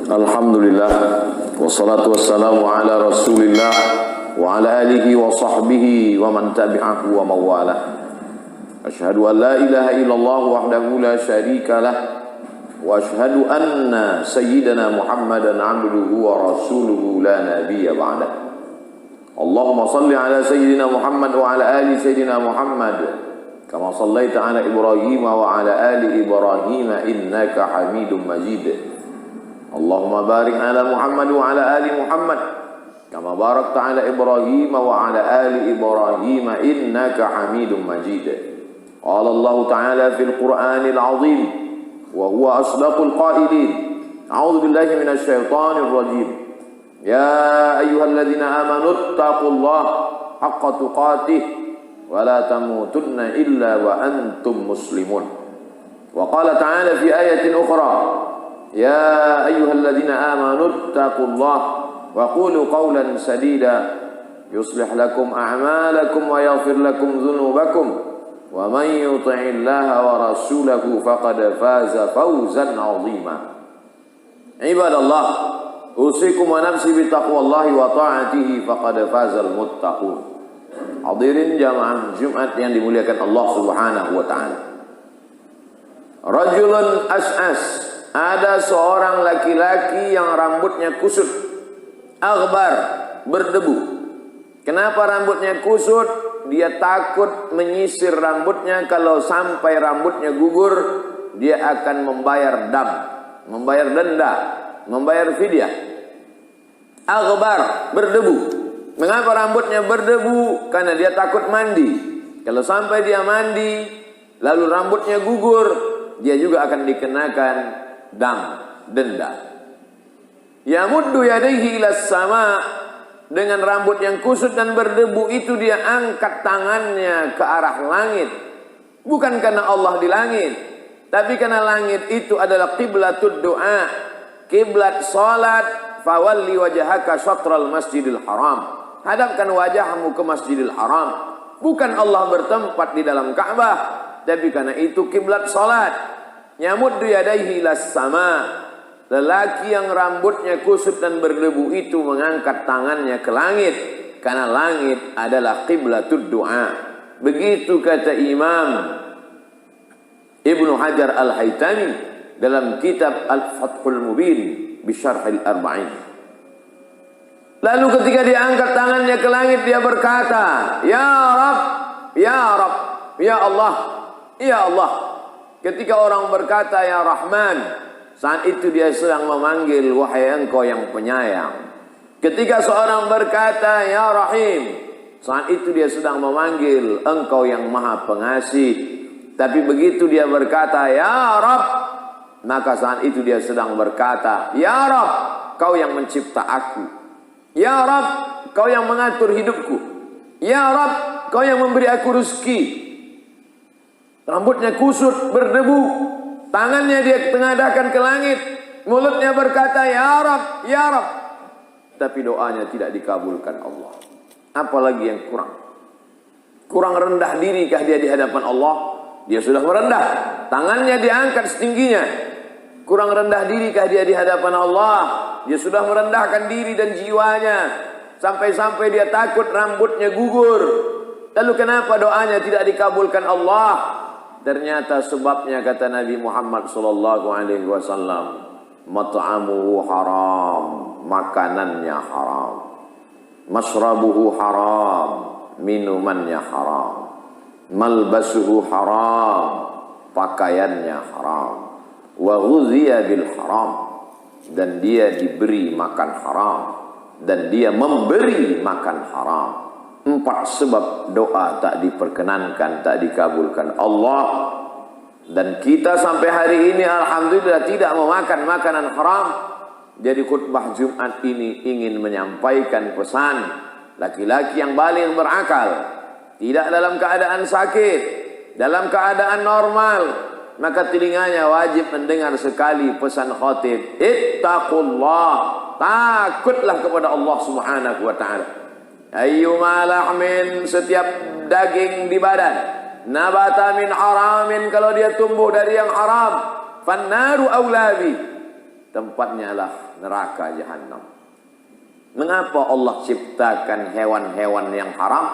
Alhamdulillah, wassalatu wassalamu ala rasulillah wa ala alihi wa sahbihi wa man tabi'ahu wa mawala. Ashhadu an la ilaha illallah wahdahu la syarika lah, wa ashhadu anna sayyidana Muhammadan abduhu wa rasuluhu la nabiyya ba'dah. Allahumma salli ala sayyidina Muhammad wa ala ali sayyidina Muhammad kama sallaita ala Ibrahim wa ala ali Ibrahim innaka Hamidum Majid. Allahumma barik ala Muhammad wa ala ali Muhammad kama barakta ala Ibrahim wa ala ali Ibrahim innaka Hamidum Majid. Qala Allah Ta'ala fil Qur'anil 'azim wa huwa asdaqul qailin. A'udzu billahi minasy syaithanir rajim. Ya ayyuhalladzina amanu taqullaha haqqa tuqatih wa la tamutunna illa wa antum muslimun. Wa qala ta'ala fi ayatin ukhra, ya ayyuhalladzina amanu taqullaha wa qulu qawlan sadida yuslih lakum a'malakum wa yaghfir lakum dhunubakum wa man yuti'illaha wa rasulahu faqad faza fawzan 'azima. Ibadallah, usikum wa nafsi bittaqwallahi wa ta'atihi faqad fazal muttaqun. Hadirin jamaah Jumat yang dimuliakan Allah Subhanahu wa taala. Rajulun as'as, ada seorang laki-laki yang rambutnya kusut, aghbar, berdebu. Kenapa rambutnya kusut? Dia takut menyisir rambutnya, kalau sampai rambutnya gugur dia akan membayar dam, membayar denda, membayar fidyah. Aghbar, berdebu. Mengapa rambutnya berdebu? Karena dia takut mandi. Kalau sampai dia mandi lalu rambutnya gugur, dia juga akan dikenakan dam, denda. Yamuddu yadayhi ilas sama, dengan rambut yang kusut dan berdebu itu dia angkat tangannya ke arah langit. Bukan karena Allah di langit, tapi karena langit itu adalah qiblatud doa, kiblat salat. Fawalli wajhaka syatral masjidil haram, hadapkan wajahmu ke Masjidil Haram. Bukan Allah bertempat di dalam Ka'bah, tapi karena itu kiblat salat. Yamuddu yadayhi ilas sama, lelaki yang rambutnya kusut dan berdebu itu mengangkat tangannya ke langit, karena langit adalah qiblatud doa. Begitu kata Imam Ibnu Hajar Al-Haytami dalam kitab Al-Fathul Mubin bisyarhil arba'in. Lalu ketika dia angkat tangannya ke langit, dia berkata, Ya Rabb, Ya Rabb, Ya Allah, Ya Allah. Ketika orang berkata Ya Rahman, saat itu dia sedang memanggil wahai engkau yang penyayang. Ketika seorang berkata Ya Rahim, saat itu dia sedang memanggil engkau yang maha pengasih. Tapi begitu dia berkata Ya Rabb, maka saat itu dia sedang berkata Ya Rabb, kau yang mencipta aku. Ya Rabb, kau yang mengatur hidupku. Ya Rabb, kau yang memberi aku rezeki. Rambutnya kusut, berdebu, tangannya dia tengadahkan ke langit, mulutnya berkata Ya Rabb, Ya Rabb, tapi doanya tidak dikabulkan Allah. Apalagi yang kurang? Kurang rendah dirikah dia di hadapan Allah? Dia sudah merendah, tangannya diangkat setingginya. Kurang rendah dirikah dia di hadapan Allah? Dia sudah merendahkan diri dan jiwanya, sampai-sampai dia takut rambutnya gugur. Lalu kenapa doanya tidak dikabulkan Allah? Ternyata sebabnya kata Nabi Muhammad SAW, mat'amuhu haram, makanannya haram. Masrabuhu haram, minumannya haram. Malbasuhu haram, pakaiannya haram. Wa ghuziya bil haram, dan dia diberi makan haram, dan dia memberi makan haram. 4 sebab doa tak diperkenankan, tak dikabulkan Allah. Dan kita sampai hari ini alhamdulillah tidak memakan makanan haram. Jadi khutbah Jumat ini ingin menyampaikan pesan laki-laki yang baligh berakal, tidak dalam keadaan sakit, dalam keadaan normal, maka telinganya wajib mendengar sekali pesan khatib. Ittaqullah, takutlah kepada Allah Subhanahu wa taala. Ayyuma lahmin, setiap daging di badan, nabata min haramin, kalau dia tumbuh dari yang haram, fannaru aulabi, tempatnya adalah neraka jahanam. Mengapa Allah ciptakan hewan-hewan yang haram?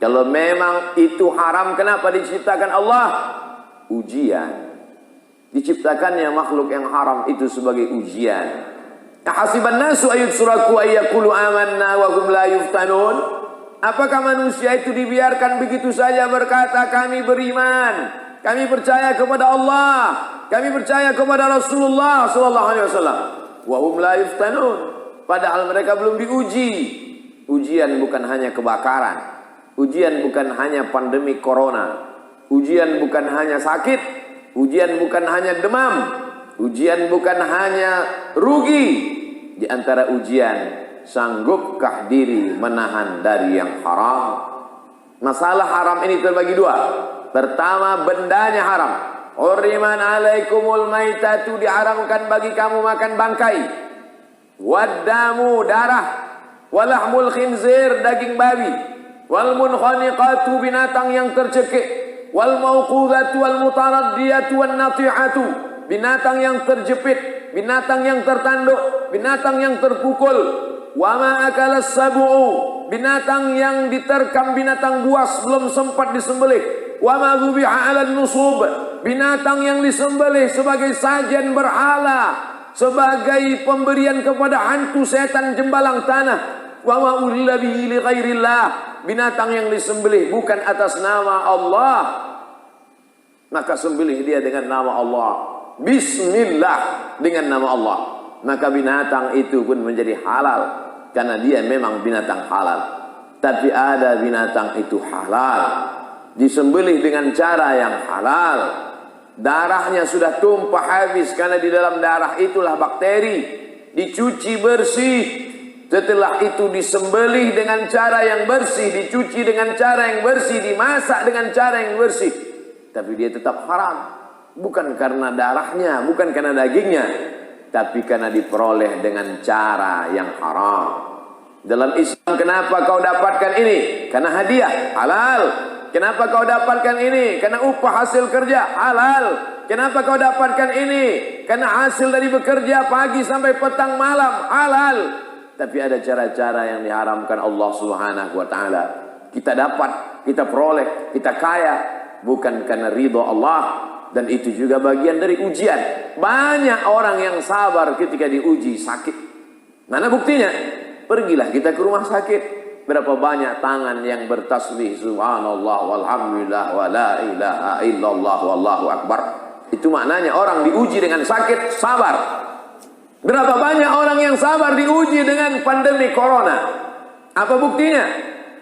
Kalau memang itu haram, kenapa diciptakan Allah? Ujian. Diciptakannya makhluk yang haram itu sebagai ujian. Ahasiban nasu ayyutraku ayyaqulu amanna wa hum la yuftanun? Apakah manusia itu dibiarkan begitu saja berkata kami beriman, kami percaya kepada Allah, kami percaya kepada Rasulullah sallallahu alaihi wasallam, wa hum la yuftanun? Padahal mereka belum diuji. Ujian bukan hanya kebakaran, ujian bukan hanya pandemi corona, ujian bukan hanya sakit, ujian bukan hanya demam, ujian bukan hanya rugi. Di antara ujian, sanggupkah diri menahan dari yang haram? Masalah haram ini terbagi dua. Pertama, bendanya haram. Hurriman alaikumul maitatu, diharamkan bagi kamu makan bangkai. Waddamu, darah. Walahmul khinzir, daging babi. Wal munkhaniqatu, binatang yang tercekik. Wal mauqudatu wal mutaraddiyatu wan natihatu, binatang yang terjepit, binatang yang tertanduk, binatang yang terpukul. Wa ma akalas sab'u, binatang yang diterkam, binatang buas belum sempat disembelih. Wa ma dzubiha 'alan nusub, binatang yang disembelih sebagai sajian berhala, sebagai pemberian kepada hantu setan jembalang tanah. Wa ma uhilla bihi li ghairillah, binatang yang disembelih bukan atas nama Allah, maka sembelih dia dengan nama Allah. Bismillah, dengan nama Allah. Maka binatang itu pun menjadi halal, karena dia memang binatang halal. Tapi ada binatang itu halal, disembelih dengan cara yang halal. Darahnya sudah tumpah habis, karena di dalam darah itulah bakteri. Dicuci bersih. Setelah itu disembelih dengan cara yang bersih, dicuci dengan cara yang bersih, dimasak dengan cara yang bersih. Tapi dia tetap haram. Bukan karena darahnya, bukan karena dagingnya, tapi karena diperoleh dengan cara yang haram. Dalam Islam, kenapa kau dapatkan ini? Karena hadiah, halal. Kenapa kau dapatkan ini? Karena upah hasil kerja, halal. Kenapa kau dapatkan ini? Karena hasil dari bekerja pagi sampai petang malam, halal. Tapi ada cara-cara yang diharamkan Allah Subhanahu wa taala. Kita dapat, kita peroleh, kita kaya bukan karena ridho Allah, dan itu juga bagian dari ujian. Banyak orang yang sabar ketika diuji sakit. Mana buktinya? Pergilah kita ke rumah sakit. Berapa banyak tangan yang bertasbih subhanallah walhamdulillah wa la ilaha illallah wallahu akbar. Itu maknanya orang diuji dengan sakit, sabar. Berapa banyak orang yang sabar diuji dengan pandemi corona. Apa buktinya?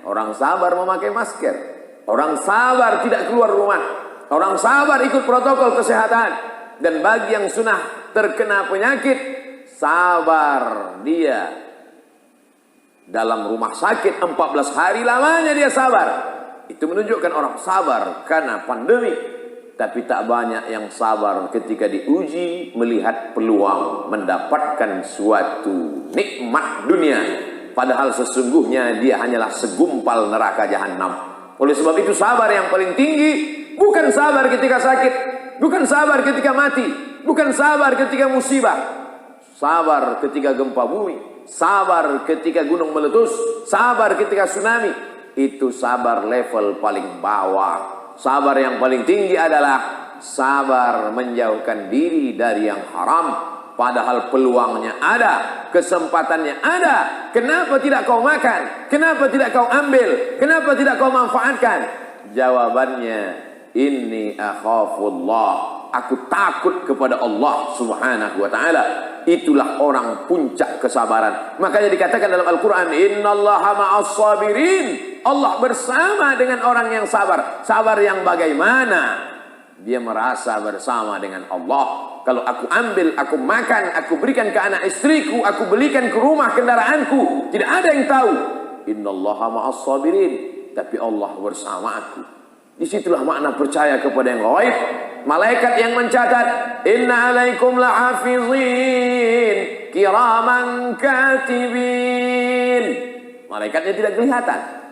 Orang sabar memakai masker, orang sabar tidak keluar rumah, orang sabar ikut protokol kesehatan. Dan bagi yang sudah terkena penyakit, sabar dia dalam rumah sakit 14 hari lamanya dia sabar. Itu menunjukkan orang sabar karena pandemi. Tapi tak banyak yang sabar ketika diuji, melihat peluang mendapatkan suatu nikmat dunia, padahal sesungguhnya dia hanyalah segumpal neraka jahanam. Oleh sebab itu sabar yang paling tinggi bukan sabar ketika sakit, bukan sabar ketika mati, bukan sabar ketika musibah. Sabar ketika gempa bumi, sabar ketika gunung meletus, sabar ketika tsunami. Itu sabar level paling bawah. Sabar yang paling tinggi adalah sabar menjauhkan diri dari yang haram, padahal peluangnya ada, kesempatannya ada. Kenapa tidak kau makan? Kenapa tidak kau ambil? Kenapa tidak kau manfaatkan? Jawabannya, inni akhafullah, aku takut kepada Allah Subhanahu wa taala. Itulah orang puncak kesabaran. Makanya dikatakan dalam Al-Quran, innallaha ma'as sabirin. Allah bersama dengan orang yang sabar. Sabar yang bagaimana? Dia merasa bersama dengan Allah. Kalau aku ambil, aku makan, aku berikan ke anak istriku, aku belikan ke rumah kendaraanku, tidak ada yang tahu. Innallaha ma'as sabirin. Tapi Allah bersama aku. Disitulah makna percaya kepada yang gaib. Malaikat yang mencatat, inna alaikum lahafizin kiraman katibin. Malaikatnya tidak kelihatan.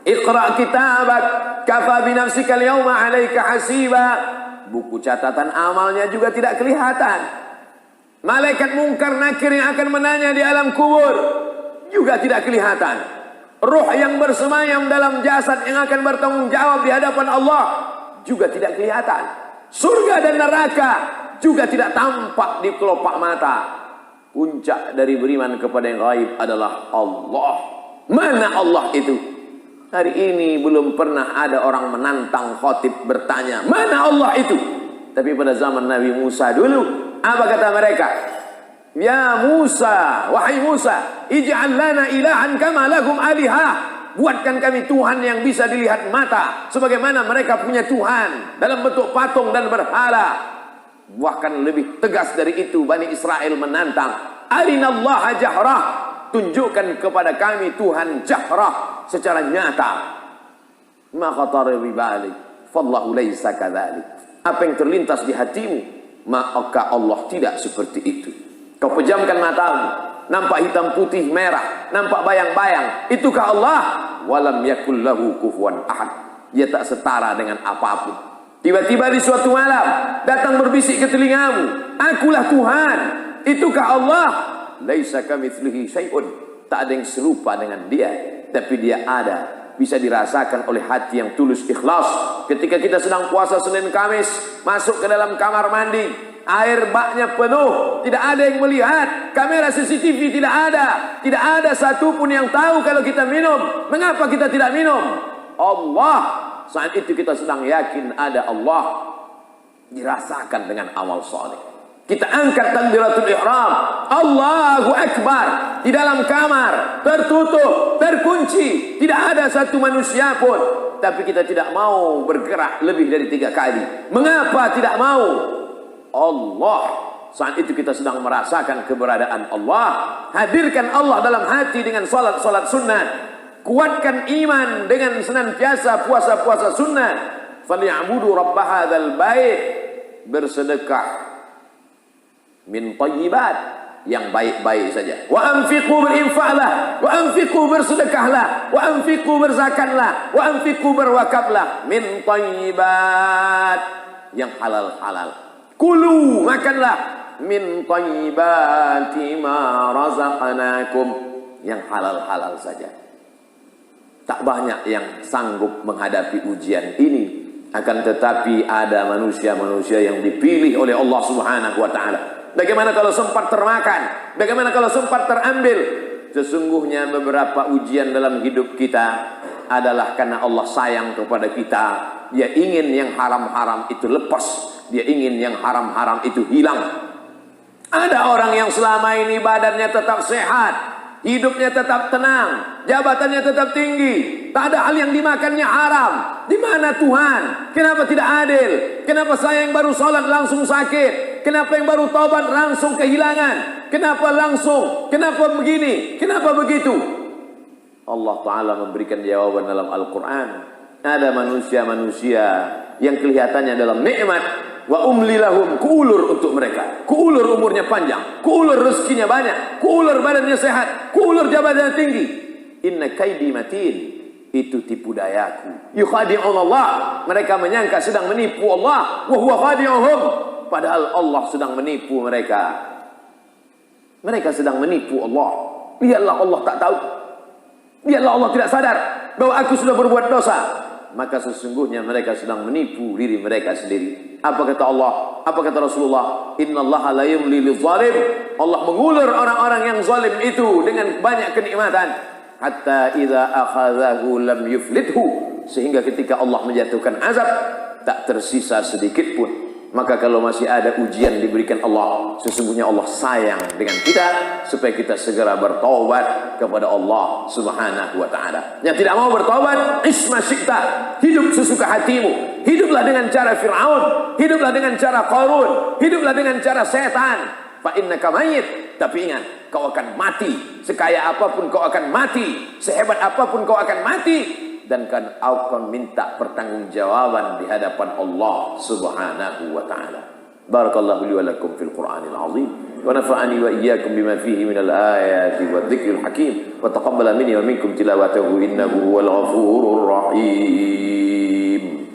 Iqra kitabak kafa binafsika al-yawma 'alaika hasiba. Buku catatan amalnya juga tidak kelihatan. Malaikat mungkar nakir yang akan menanya di alam kubur juga tidak kelihatan. Ruh yang bersemayam dalam jasad yang akan bertanggung jawab di hadapan Allah juga tidak kelihatan. Surga dan neraka juga tidak tampak di kelopak mata. Puncak dari beriman kepada yang gaib adalah Allah. Mana Allah itu? Hari ini belum pernah ada orang menantang khatib bertanya, mana Allah itu? Tapi pada zaman Nabi Musa dulu, apa kata mereka? Ya Musa, wahai Musa, ij'al lana ilahan kama lahum alihah. Buatkan kami Tuhan yang bisa dilihat mata, sebagaimana mereka punya Tuhan dalam bentuk patung dan berhala. Bahkan lebih tegas dari itu, Bani Israel menantang, arinallaha jahrah, tunjukkan kepada kami Tuhan jahrah, secara nyata. Ma khatara bi balik, fallahu laisa kadzalik. Apa yang terlintas di hatimu, maka Allah tidak seperti itu. Kau pejamkan matamu, nampak hitam putih merah, nampak bayang-bayang, itukah Allah? Walam yakul lahu kufuwan ahad. Dia tak setara dengan apapun. Tiba-tiba di suatu malam datang berbisik ke telingamu, akulah Tuhan, itukah Allah? Laisa kamitslihi syai'un. Tak ada yang serupa dengan dia, tapi dia ada. Bisa dirasakan oleh hati yang tulus ikhlas. Ketika kita sedang puasa Senin Kamis, masuk ke dalam kamar mandi, air baknya penuh, tidak ada yang melihat, kamera CCTV tidak ada satupun yang tahu kalau kita minum. Mengapa kita tidak minum? Allah. Saat itu kita sedang yakin ada Allah, dirasakan dengan amal soleh. Kita angkat takbiratul ihram, Allahu Akbar, di dalam kamar, tertutup, terkunci, tidak ada satu manusia pun. Tapi kita tidak mau bergerak lebih dari 3 kali. Mengapa tidak mau? Allah. Saat itu kita sedang merasakan keberadaan Allah. Hadirkan Allah dalam hati dengan salat-salat sunnah. Kuatkan iman dengan senantiasa puasa-puasa sunnah. Falyabudu rabb hadzal bait, bersedekah min thayyibat, yang baik-baik saja. Wa anfiqu, berinfaklah, wa anfiqu, bersedekahlah, wa anfiqu, berzakatlah, wa anfiqu, berwakaflah, min thayyibat, yang halal-halal. Kulu, makanlah, min thayyibati ma razaqnakum, yang halal-halal saja. Tak banyak yang sanggup menghadapi ujian ini. Akan tetapi ada manusia-manusia yang dipilih oleh Allah Subhanahu wa taala. Bagaimana kalau sempat termakan? Bagaimana kalau sempat terambil? Sesungguhnya beberapa ujian dalam hidup kita adalah karena Allah sayang kepada kita. Dia ingin yang haram-haram itu lepas. Dia ingin yang haram-haram itu hilang. Ada orang yang selama ini badannya tetap sehat, hidupnya tetap tenang, jabatannya tetap tinggi, tak ada hal yang dimakannya haram. Di mana Tuhan? Kenapa tidak adil? Kenapa saya yang baru sholat langsung sakit? Kenapa yang baru taubat langsung kehilangan? Kenapa langsung? Kenapa begini? Kenapa begitu? Allah Ta'ala memberikan jawaban dalam Al-Quran. Ada manusia-manusia yang kelihatannya dalam nikmat. Wa umli lahum, kuulur untuk mereka, kuulur umurnya panjang, kuulur rezekinya banyak, kuulur badannya sehat, kuulur jabatannya tinggi. Inna kaidi matin, itu tipu dayaku. Yukhadi'un Allah, mereka menyangka sedang menipu Allah, wa huwa khadi'uhum, padahal Allah sedang menipu mereka. Mereka sedang menipu Allah. Lihatlah Allah tak tahu, lihatlah Allah tidak sadar bahwa aku sudah berbuat dosa. Maka sesungguhnya mereka sedang menipu diri mereka sendiri. Apa kata Allah? Apa kata Rasulullah? Innallaha la yumli lidh-dhalim. Allah mengulur orang-orang yang zalim itu dengan banyak kenikmatan. Hatta idza akhadhahu lam yuflithu. Sehingga ketika Allah menjatuhkan azab, tak tersisa sedikit pun. Maka kalau masih ada ujian diberikan Allah, sesungguhnya Allah sayang dengan kita supaya kita segera bertaubat kepada Allah Subhanahu wa taala. Yang tidak mau bertaubat, isma syi'ta, hidup sesuka hatimu. Hiduplah dengan cara Firaun, hiduplah dengan cara Qarun, hiduplah dengan cara setan. Fa innaka mayyit, tapi ingat, kau akan mati. Sekaya apapun kau akan mati, sehebat apapun kau akan mati. Dan kan akan minta pertanggungjawaban di hadapan Allah Subhanahu wa taala. Barakallahu li wa lakum fil Qur'anil azim wa nafa'ani wa iyyakum bima fihi minal ayati wadh-dhikril hakim wa taqabbala minni wa minkum tilawatahu innahu huwal ghafurur rahim.